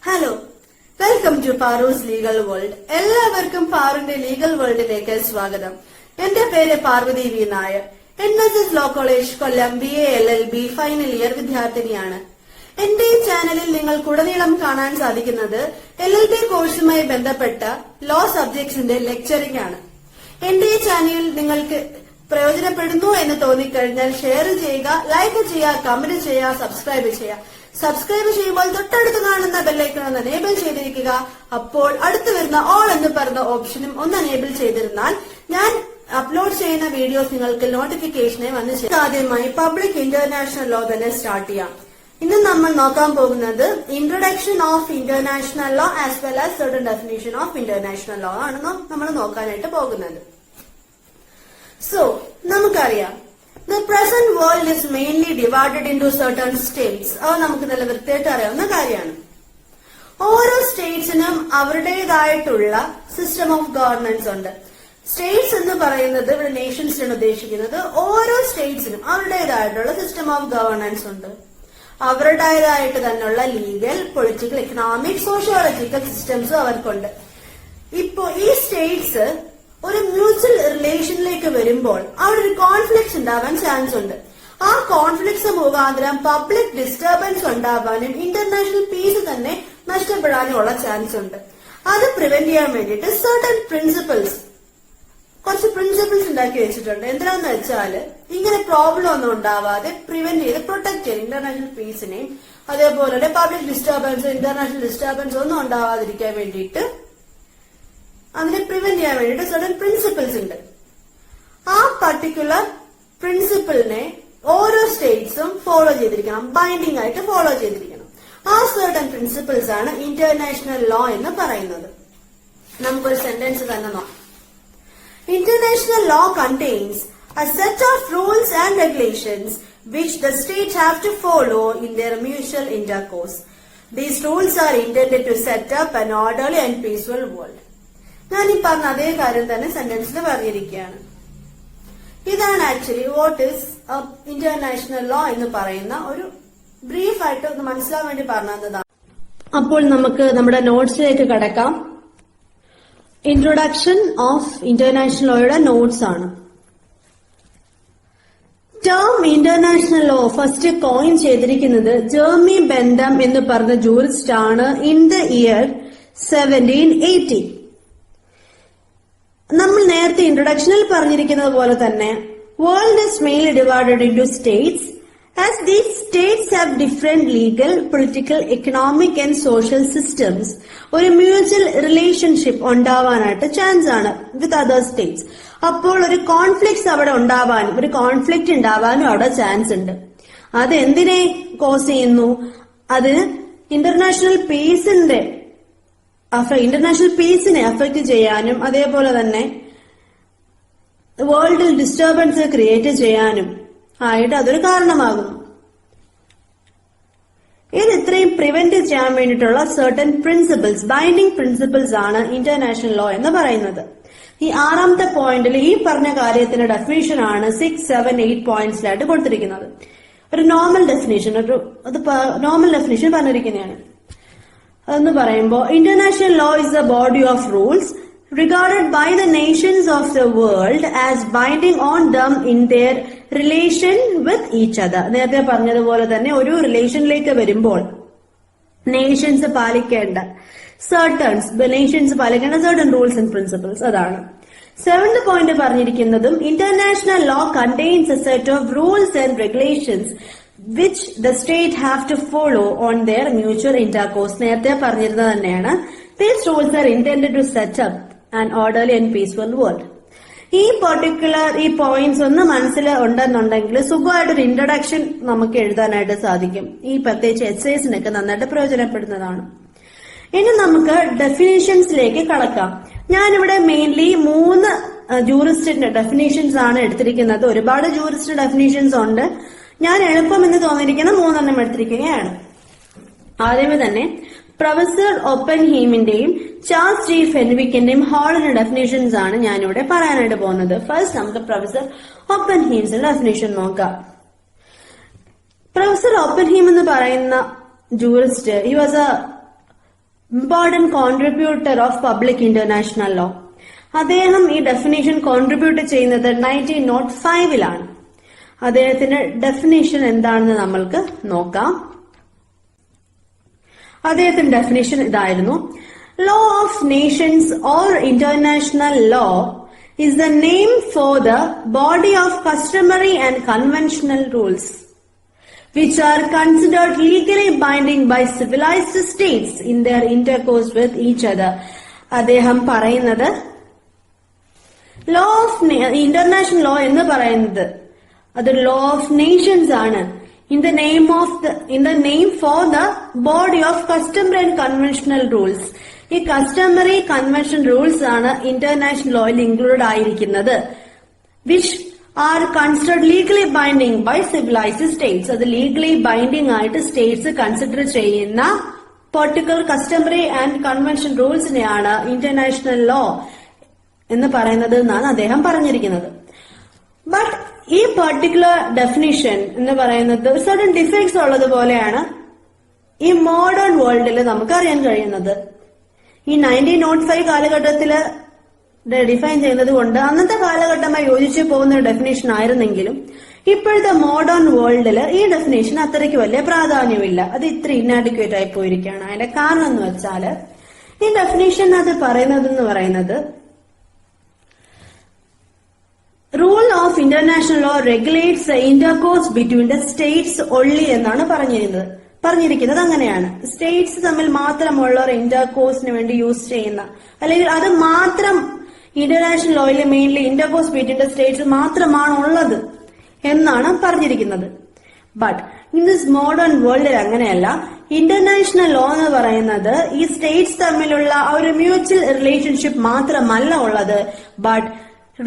Hello, welcome to Paru's legal world. എല്ലാവർക്കും പാറുന്റെ legal വേൾഡിലേക്ക് സ്വാഗതം. എന്റെ പേര് Parvathy V Nair. NSS law college Kollam BA LLB final year വിദ്യാർത്ഥിനിയാണ്. എന്റെ ഈ ചാനലിൽ നിങ്ങൾക്കുടനീളം കാണാൻ സാധിക്കുന്നത് LLB കോഴ്സുമായി ബന്ധപ്പെട്ട ലോ സബ്ജക്ട്സിന്റെ ലെക്ചറിംഗ് ആണ്. എന്റെ ഈ ചാനൽ നിങ്ങൾക്ക് പ്രയോജനപ്പെടുന്നു എന്ന് തോന്നിക്കഴിഞ്ഞാൽ ഷെയർ ചെയ്യുക, ലൈക്ക് ചെയ്യുക, കമന്റ് ചെയ്യുക, സബ്സ്ക്രൈബ് ചെയ്യുക. സബ്സ്ക്രൈബ് ചെയ്യുമ്പോൾ തൊട്ടടുത്ത് കാണുന്ന ബെല്ലൈക്കൺ ഒന്ന് എനേബിൾ ചെയ്തിരിക്കുക. അപ്പോൾ അടുത്ത് വരുന്ന ഓൾ എന്ന് പറഞ്ഞ ഓപ്ഷനും ഒന്ന് എനേബിൾ ചെയ്തിരുന്നാൽ ഞാൻ അപ്ലോഡ് ചെയ്യുന്ന വീഡിയോസ് നിങ്ങൾക്ക് നോട്ടിഫിക്കേഷനായി വന്ന് ചേരും. ആദ്യമായി പബ്ലിക് ഇന്റർനാഷണൽ ലോ തന്നെ സ്റ്റാർട്ട് ചെയ്യാം. ഇന്ന് നമ്മൾ നോക്കാൻ പോകുന്നത് introduction of international law as well as certain definition of international law ആണ് നമ്മൾ നോക്കാനായിട്ട് പോകുന്നത്. സോ നമുക്കറിയാം, the present world is mainly divided into certain states. അത് നമുക്ക് നല്ല വൃത്തിയായിട്ട് അറിയാവുന്ന കാര്യമാണ്. ഓരോ സ്റ്റേറ്റ്സിനും അവരുടേതായിട്ടുള്ള സിസ്റ്റം ഓഫ് ഗവർണൻസ് ഉണ്ട്. സ്റ്റേറ്റ്സ് എന്ന് പറയുന്നത് ഇവിടെ നേഷൻസിനാണ് ഉദ്ദേശിക്കുന്നത്. ഓരോ സ്റ്റേറ്റ്സിനും അവരുടേതായിട്ടുള്ള സിസ്റ്റം ഓഫ് ഗവർണൻസ് ഉണ്ട്. അവരുടേതായിട്ട് തന്നെയുള്ള ലീഗൽ, പൊളിറ്റിക്കൽ, എക്കണോമിക്, സോഷ്യോളജിക്കൽ സിസ്റ്റംസും അവർക്കുണ്ട്. ഇപ്പോ ഈ സ്റ്റേറ്റ്സ് ഒരു മ്യൂച്വൽ റിലേഷനിലേക്ക് വരുമ്പോൾ അവിടെ ഒരു കോൺഫ്ലിക്ട്സ് ഉണ്ടാവാൻ ചാൻസ് ഉണ്ട്. ആ കോൺഫ്ലിക്ട്സ് മുഖാന്തരം പബ്ലിക് ഡിസ്റ്റർബൻസ് ഉണ്ടാവാനും ഇന്റർനാഷണൽ പീസ് തന്നെ നഷ്ടപ്പെടാനും ഉള്ള ചാൻസ് ഉണ്ട്. അത് പ്രിവെന്റ് ചെയ്യാൻ വേണ്ടിയിട്ട് സർട്ടൻ കുറച്ച് പ്രിൻസിപ്പിൾസ് ഉണ്ടാക്കി വെച്ചിട്ടുണ്ട്. എന്തിനാന്ന് വെച്ചാൽ ഇങ്ങനെ പ്രോബ്ലം ഒന്നും ഉണ്ടാവാതെ പ്രിവെന്റ് ചെയ്ത് പ്രൊട്ടക്ട് ചെയ്ത് ഇന്റർനാഷണൽ പീസിനെയും അതേപോലെ തന്നെ പബ്ലിക് ഡിസ്റ്റർബൻസ്, ഇന്റർനാഷണൽ ഡിസ്റ്റർബൻസ് ഒന്നും ഉണ്ടാവാതിരിക്കാൻ വേണ്ടിയിട്ട്, അതിനെ പ്രിവെന്റ് ചെയ്യാൻ വേണ്ടിയിട്ട് സർട്ടൻ പ്രിൻസിപ്പിൾസ് ഉണ്ട്. ആ പർട്ടിക്കുലർ പ്രിൻസിപ്പിളിനെ ഓരോ സ്റ്റേറ്റ്സും ഫോളോ ചെയ്തിരിക്കണം, ബൈൻഡിംഗ് ആയിട്ട് ഫോളോ ചെയ്തിരിക്കണം. ആ സർട്ടൻ പ്രിൻസിപ്പിൾസ് ആണ് ഇന്റർനാഷണൽ ലോ എന്ന് പറയുന്നത്. നമുക്കൊരു സെന്റൻസ് തന്നെ നോക്കാം. International law contains a set of rules and regulations which the states have to follow in their mutual intercourse. These rules are intended to set up an orderly and peaceful world. ഞാൻ ഈ പറഞ്ഞ അതേ കാര്യം തന്നെ സെന്റൻസിൽ പറഞ്ഞിരിക്കുകയാണ്. ഇതാണ് actually what is international law എന്ന് പറയുന്ന ഒരു ബ്രീഫ് ആയിട്ട് ഒന്ന് മനസ്സിലാവാൻ വേണ്ടി പറഞ്ഞതാണ്. അപ്പോൾ നമുക്ക് നമ്മുടെ നോട്ട്സിലേക്ക് കടക്കാം. ഇൻട്രൊഡക്ഷൻ ഓഫ് ഇന്റർനാഷണൽ ലോയുടെ നോട്ട്സ് ആണ്. Term international law first coin ചെയ്തിരിക്കുന്നത് ജെർമി ബെൻഡം എന്ന് പറഞ്ഞ ജൂറിസ്റ്റ് ആണ് ഇൻ ദ ഇയർ 1780. നമ്മൾ നേരത്തെ ഇൻട്രൊഡക്ഷനിൽ പറഞ്ഞിരിക്കുന്നത് പോലെ തന്നെ world is mainly divided into States. As these states have different legal, political, economic and social systems, ഒരു മ്യൂച്വൽ റിലേഷൻഷിപ്പ് ഉണ്ടാവാനായിട്ട് ചാൻസ് ആണ് വിത്ത് അതർ സ്റ്റേറ്റ്സ്. അപ്പോൾ ഒരു കോൺഫ്ലിക്ട്സ് അവിടെ ഉണ്ടാവാനും ഒരു കോൺഫ്ലിക്റ്റ് ഉണ്ടാവാനും അവിടെ ചാൻസ് ഉണ്ട്. അത് എന്തിനെ കോസ് ചെയ്യുന്നു? അത് ഇന്റർനാഷണൽ പീസിനെ അഫക്ട് ചെയ്യാനും അതേപോലെ തന്നെ വേൾഡിൽ ഡിസ്റ്റർബൻസ് ക്രിയേറ്റ് ചെയ്യാനും ആയിട്ട് അതൊരു കാരണമാകുന്നു. ഇത് ഇത്രയും പ്രിവെന്റ് ചെയ്യാൻ വേണ്ടിയിട്ടുള്ള സർട്ടൻ പ്രിൻസിപ്പിൾസ്, ബൈൻഡിംഗ് പ്രിൻസിപ്പിൾസ് ആണ് ഇന്റർനാഷണൽ ലോ എന്ന് പറയുന്നത്. ഈ ആറാമത്തെ പോയിന്റിൽ ഈ പറഞ്ഞ കാര്യത്തിന്റെ ഡെഫിനേഷൻ ആണ് 6, 7, 8 പോയിന്റ്സിലായിട്ട് കൊടുത്തിരിക്കുന്നത്. ഒരു നോർമൽ ഡെഫിനേഷൻ പറഞ്ഞിരിക്കുന്നതാണ്. അതെന്ന് പറയുമ്പോൾ international law is A body of rules regarded by the nations of the world as binding on them in their relation with each other. നേരത്തെ പറഞ്ഞതുപോലെ തന്നെ ഒരു റിലേഷനിലേക്ക് വരുമ്പോൾ നേഷൻസ് പാലിക്കേണ്ട സർട്ടൺ റൂൾസ് ആൻഡ് പ്രിൻസിപ്പിൾസ്, അതാണ്. 7th point പറഞ്ഞിരിക്കുന്നതും international law contains a set of rules and regulations which the state have to follow on their mutual intercourse. നേരത്തെ പറഞ്ഞിരുന്നത് തന്നെയാണ്. These rules are intended to set up an orderly and peaceful world. ഈ points ഒന്ന് മനസ്സിൽ ഉണ്ടെന്നുണ്ടെങ്കിൽ സുഖമായിട്ടൊരു introduction നമുക്ക് എഴുതാനായിട്ട് സാധിക്കും. ഈ പ്രത്യേകിച്ച് എസ്സേസിനൊക്കെ നന്നായിട്ട് പ്രയോജനപ്പെടുന്നതാണ്. ഇനി നമുക്ക് ഡെഫിനേഷൻസിലേക്ക് കടക്കാം. ഞാനിവിടെ മെയിൻലി 3 ജൂറിസ്റ്റിന്റെ ഡെഫിനേഷൻസ് ആണ് എടുത്തിരിക്കുന്നത്. ഒരുപാട് ജൂറിസ്റ്റ് ഡെഫിനേഷൻസ് ഉണ്ട്. ഞാൻ എളുപ്പം എന്ന് തോന്നിയിരിക്കുന്ന 3 എടുത്തിരിക്കുകയാണ്. ആദ്യമേ തന്നെ പ്രൊഫസർ ഒപ്പൻഹീമിന്റെയും ചാൾസ് ജി ഫെൻവിക്കിന്റെയും ഹാളിന്റെ ഡെഫിനേഷൻസ് ആണ് ഞാനിവിടെ പറയാനായിട്ട് പോകുന്നത്. ഫസ്റ്റ് നമുക്ക് പ്രൊഫസർ ഒപ്പൻഹീംസിന്റെ ഡെഫിനേഷൻ നോക്കാം. പ്രൊഫസർ ഓപ്പൻഹീം എന്ന് പറയുന്ന jurist, he was A important contributor of public international law. അദ്ദേഹം ഈ ഡെഫിനേഷൻ കോൺട്രിബ്യൂട്ട് ചെയ്യുന്നത് 1905 അദ്ദേഹത്തിന്റെ ഡെഫിനേഷൻ എന്താണെന്ന് നമ്മൾക്ക് നോക്കാം. അദ്ദേഹത്തിന്റെ ഡെഫിനേഷൻ ഇതായിരുന്നു: law of Nations or international law is the name for the body of customary and conventional rules which are considered legally binding by civilized states in their intercourse with each other. അദ്ദേഹം പറയുന്നത് law of international law എന്ന് പറയുന്നത് അത് law of Nations ആണ്. in the name for the body of customary and conventional rules. ഈ customary convention rules ആണ് international ലോയിൽ include ആയിരിക്കുന്നത്. Which are considered legally binding by civilised states. അത് legally binding ആയിട്ട് സ്റ്റേറ്റ്സ് കൺസിഡർ ചെയ്യുന്ന particular customary and convention റൂൾസിനെയാണ് international law എന്ന് പറയുന്നത് എന്നാണ് അദ്ദേഹം പറഞ്ഞിരിക്കുന്നത്. ബട്ട് ഈ പെർട്ടിക്കുലർ ഡെഫിനിഷൻ എന്ന് പറയുന്നത് സർട്ടൻ ഡിഫക്ട്സ് ഉള്ളതുപോലെയാണ് ഈ മോഡേൺ വേൾഡിൽ നമുക്ക് അറിയാൻ കഴിയുന്നത്. ഈ 1905 കാലഘട്ടത്തില് ഡിഫൈൻ ചെയ്യുന്നത് കൊണ്ട് അന്നത്തെ കാലഘട്ടമായി യോജിച്ചു പോകുന്ന ഒരു ഡെഫിനേഷൻ ആയിരുന്നെങ്കിലും ഇപ്പോഴത്തെ മോഡേൺ വേൾഡില് ഈ ഡെഫിനേഷൻ അത്രയ്ക്ക് വലിയ പ്രാധാന്യമില്ല. അത് ഇത്ര ഇന്നാഡിക്വേറ്റ് ആയി പോയിരിക്കുകയാണ്. അതിന്റെ കാരണം എന്ന് വെച്ചാല് ഈ ഡെഫിനേഷൻ അത് പറയുന്നത് rule of international law regulates the intercourse between the States only എന്നാണ് പറഞ്ഞിരിക്കുന്നത്. അങ്ങനെയാണ് സ്റ്റേറ്റ്സ് തമ്മിൽ മാത്രമുള്ള ഒരു ഇന്റർകോഴ്സിന് വേണ്ടി യൂസ് ചെയ്യുന്ന, അല്ലെങ്കിൽ അത് മാത്രം ഇന്റർനാഷണൽ ലോയിൽ mainly intercourse between the states മാത്രമാണ് ഉള്ളത് എന്നാണ് പറഞ്ഞിരിക്കുന്നത്. ബട്ട് ഇൻ ദിസ് മോഡേൺ വേൾഡിൽ അങ്ങനെയല്ല. ഇന്റർനാഷണൽ ലോ എന്ന് പറയുന്നത് ഈ സ്റ്റേറ്റ്സ് തമ്മിലുള്ള ഒരു മ്യൂച്വൽ റിലേഷൻഷിപ്പ് മാത്രമല്ല ഉള്ളത്. But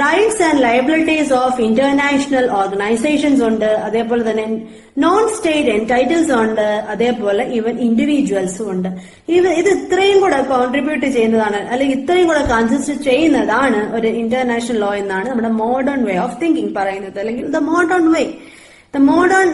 rights and liabilities of international organisations ഉണ്ട്, അതേപോലെ തന്നെ നോൺ സ്റ്റേറ്റ് എൻടൈറ്റിൽസ് ഉണ്ട്, അതേപോലെ ഈവൻ ഇൻഡിവിജ്വൽസും ഉണ്ട്. ഇത് ഇത്രയും കൂടെ കോൺട്രിബ്യൂട്ട് ചെയ്യുന്നതാണ്, അല്ലെങ്കിൽ ഇത്രയും കൂടെ കൺസിസ്റ്റ് ചെയ്യുന്നതാണ് ഒരു ഇന്റർനാഷണൽ ലോ എന്നാണ് നമ്മുടെ മോഡേൺ വേ ഓഫ് തിങ്കിങ് പറയുന്നത്. അല്ലെങ്കിൽ ദ മോഡേൺ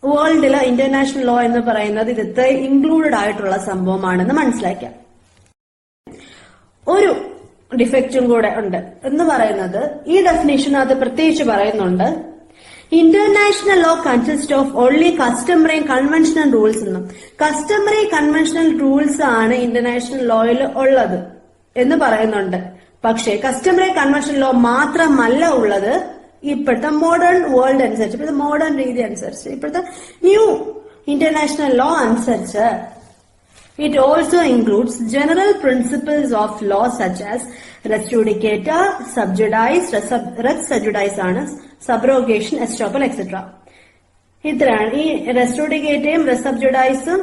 വേൾഡിലെ ഇന്റർനാഷണൽ ലോ എന്ന് പറയുന്നത് ഇത് ഇത്ര ഇൻക്ലൂഡഡ് ആയിട്ടുള്ള സംഭവമാണെന്ന് മനസ്സിലാക്കാം. ഒരു ഡിഫക്റ്റും കൂടെ ഉണ്ട് എന്ന് പറയുന്നത് ഈ ഡെഫിനേഷൻ അത് പ്രത്യേകിച്ച് പറയുന്നുണ്ട്. International law consist of only customary conventional rules എന്നും. കസ്റ്റമറി കൺവെൻഷണൽ റൂൾസ് ആണ് ഇന്റർനാഷണൽ ലോയിൽ ഉള്ളത് എന്ന് പറയുന്നുണ്ട്. പക്ഷേ കസ്റ്റമറി കൺവെൻഷണൽ ലോ മാത്രമല്ല ഉള്ളത് ഇപ്പോഴത്തെ മോഡേൺ വേൾഡ് അനുസരിച്ച്, ഇപ്പോഴത്തെ മോഡേൺ രീതി അനുസരിച്ച്, ഇപ്പോഴത്തെ ന്യൂ ഇന്റർനാഷണൽ ലോ അനുസരിച്ച്. It also includes general principles of law such as res judicata, sub judice, res sub judice ആണ്, subrogation, estoppel, etc. ഇത്രയാണ് ഈ res judicataയും res sub judiceും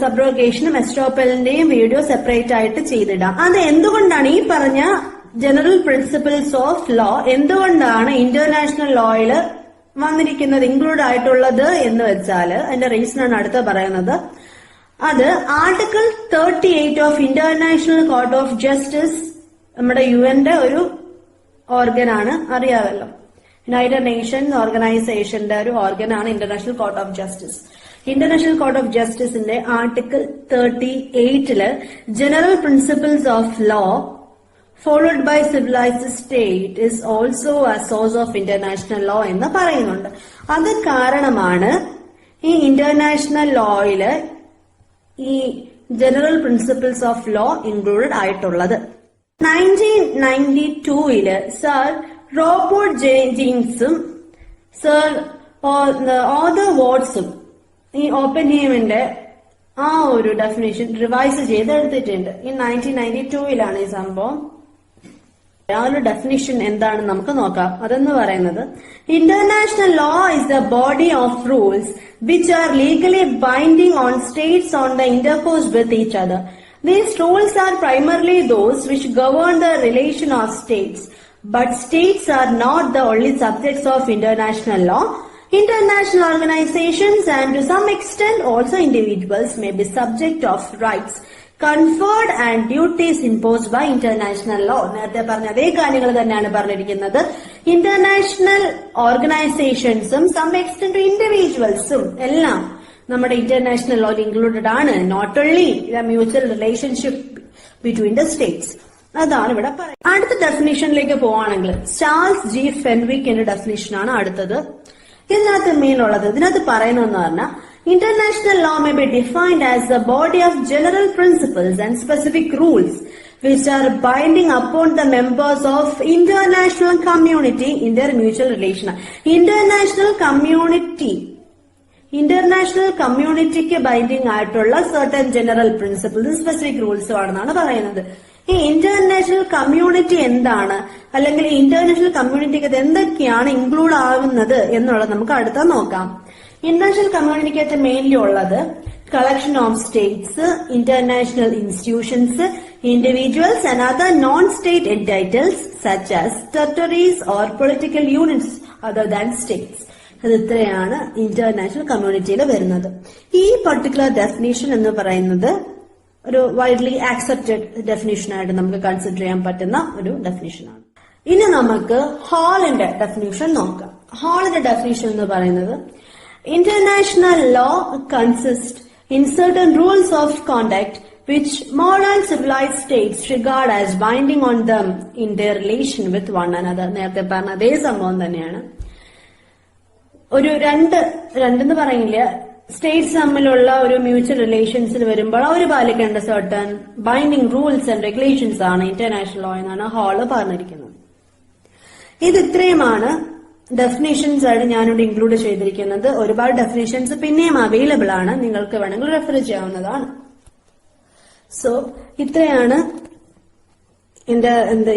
സബ്രോഗേഷനും എസ്റ്റോപ്പലിന്റെയും വീഡിയോ സെപ്പറേറ്റ് ആയിട്ട് ചെയ്തിടാം. അത് എന്തുകൊണ്ടാണ് ഈ പറഞ്ഞ ജനറൽ പ്രിൻസിപ്പിൾസ് ഓഫ് ലോ എന്തുകൊണ്ടാണ് ഇന്റർനാഷണൽ ലോയിൽ വന്നിരിക്കുന്നത്, ഇൻക്ലൂഡ് ആയിട്ടുള്ളത് എന്ന് വെച്ചാല് അതിന്റെ റീസൺ ആണ് അടുത്ത പറയുന്നത്. അത് article 38 of international court of justice, നമ്മുടെ യുഎന്റെ ഒരു ഓർഗനാണ്, അറിയാമല്ലോ. യുണൈറ്റഡ് നേഷൻസ് ഓർഗനൈസേഷന്റെ ഒരു ഓർഗനാണ് international court of justice. International court of ജസ്റ്റിസിന്റെ article 38 general principles of law followed by civilised state is also a source of international law എന്ന് പറയുന്നുണ്ട്. അത് കാരണമാണ് ഈ ഇന്റർനാഷണൽ ലോയില് ഈ general principles of law included ആയിട്ടുള്ളത്. 1992 സർ റോബർട്ട് ജെയിംസും സർ ഓദർ വാട്സും ഈ ഓപ്പൻഹീമിന്റെ ആ ഒരു ഡെഫിനേഷൻ റിവൈസ് ചെയ്തെടുത്തിട്ടുണ്ട്. ഈ 1992 ഈ സംഭവം. ആ ഒരു ഡെഫിനിഷൻ എന്താണെന്ന് നമുക്ക് നോക്കാം. അതെന്ന് പറയുന്നത് international law is the body of rules which are legally binding on states on the intercourse with each other. These rules are primarily those which govern the relation of states, but states are not the only subjects of international law. International organizations and to some extent also individuals may be subject of rights conferred and duties imposed by international law. നേരത്തെ പറഞ്ഞ അതേ കാര്യങ്ങൾ തന്നെയാണ് പറഞ്ഞിരിക്കുന്നത്. International ഓർഗനൈസേഷൻസും some extent ഇൻഡിവിജ്വൽസും എല്ലാം നമ്മുടെ ഇന്റർനാഷണൽ ലോയിൽ ഇൻക്ലൂഡഡ് ആണ്. Not only the mutual relationship between the states. അതാണ് ഇവിടെ പറയുന്നത്. അടുത്ത ഡെഫിനിഷനിലേക്ക് പോവാണെങ്കിൽ ചാൾസ് ജി ഫെൻവിക്കിന്റെ ഡെഫിനിഷനാണ് അടുത്തത്. ഇതിനകത്ത് പറയുന്നതെന്ന് പറഞ്ഞാൽ international law may be defined as A body of general principles and specific rules which are binding upon the members of international community in their mutual relation. International communityക്ക് ബൈൻഡിങ് ആയിട്ടുള്ള certain general principles, specific rules ആണെന്നാണ് പറയുന്നത്. ഈ international community എന്താണ്, അല്ലെങ്കിൽ international കമ്മ്യൂണിറ്റിക്ക് എന്തൊക്കെയാണ് include ആവുന്നത് എന്നുള്ളത് നമുക്ക് അടുത്ത നോക്കാം. ഇന്റർനാഷണൽ കമ്മ്യൂണിറ്റിക്ക് മെയിൻലി ഉള്ളത് collection of states, international institutions, individuals and other non-state entities such as territories or political units other than states. അത് ഇത്രയാണ് ഇന്റർനാഷണൽ കമ്മ്യൂണിറ്റിയിൽ വരുന്നത്. ഈ പർട്ടിക്കുലർ ഡെഫിനേഷൻ എന്ന് പറയുന്നത് ഒരു വൈഡ്ലി ആക്സെപ്റ്റഡ് ഡെഫിനേഷൻ ആയിട്ട് നമുക്ക് കൺസിഡർ ചെയ്യാൻ പറ്റുന്ന ഒരു ഡെഫിനേഷനാണ്. ഇനി നമുക്ക് ഹാളിന്റെ ഡെഫിനേഷൻ നോക്കാം. ഹാളിന്റെ ഡെഫിനേഷൻ എന്ന് പറയുന്നത് international law consists in certain rules of conduct which modern civilized states regard as binding on them in their relation with one another. നേരത്തെ പറഞ്ഞ അതേ സംഭവം തന്നെയാണ്. ഒരു രണ്ടെന്ന് പറയില്ല, സ്റ്റേറ്റ്സ് തമ്മിലുള്ള ഒരു മ്യൂച്വൽ റിലേഷൻസിൽ വരുമ്പോൾ അവർ പാലിക്കേണ്ട certain binding rules and regulations ആണ് ഇന്റർനാഷണൽ ലോ എന്നാണ് ഹാള് പറഞ്ഞിരിക്കുന്നത്. ഇത് ഇത്രയുമാണ് ഡെഫിനേഷൻസ് ആയിട്ട് ഞാനിവിടെ ഇൻക്ലൂഡ് ചെയ്തിരിക്കുന്നത്. ഒരുപാട് ഡെഫിനേഷൻസ് പിന്നെയും അവൈലബിൾ ആണ്, നിങ്ങൾക്ക് വേണമെങ്കിൽ റെഫർ ചെയ്യാവുന്നതാണ്. സോ ഇത്രയാണ്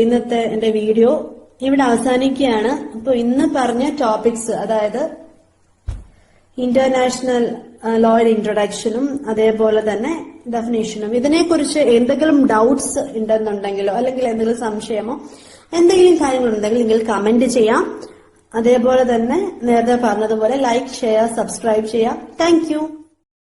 ഇന്നത്തെ എന്റെ വീഡിയോ. ഇവിടെ അവസാനിക്കുകയാണ്. അപ്പൊ ഇന്ന് പറഞ്ഞ ടോപ്പിക്സ്, അതായത് ഇന്റർനാഷണൽ ലോയുടെ ഇൻട്രൊഡക്ഷനും അതേപോലെ തന്നെ ഡെഫിനേഷനും, ഇതിനെക്കുറിച്ച് എന്തെങ്കിലും ഡൗട്ട്സ് ഉണ്ടെന്നുണ്ടെങ്കിലോ അല്ലെങ്കിൽ എന്തെങ്കിലും സംശയമോ എന്തെങ്കിലും കാര്യങ്ങളുണ്ടെങ്കിൽ നിങ്ങൾ കമന്റ് ചെയ്യാം. അതേപോലെ തന്നെ നേരത്തെ പറഞ്ഞതുപോലെ ലൈക്ക്, ഷെയർ, സബ്സ്ക്രൈബ് ചെയ്യാം. Thank you.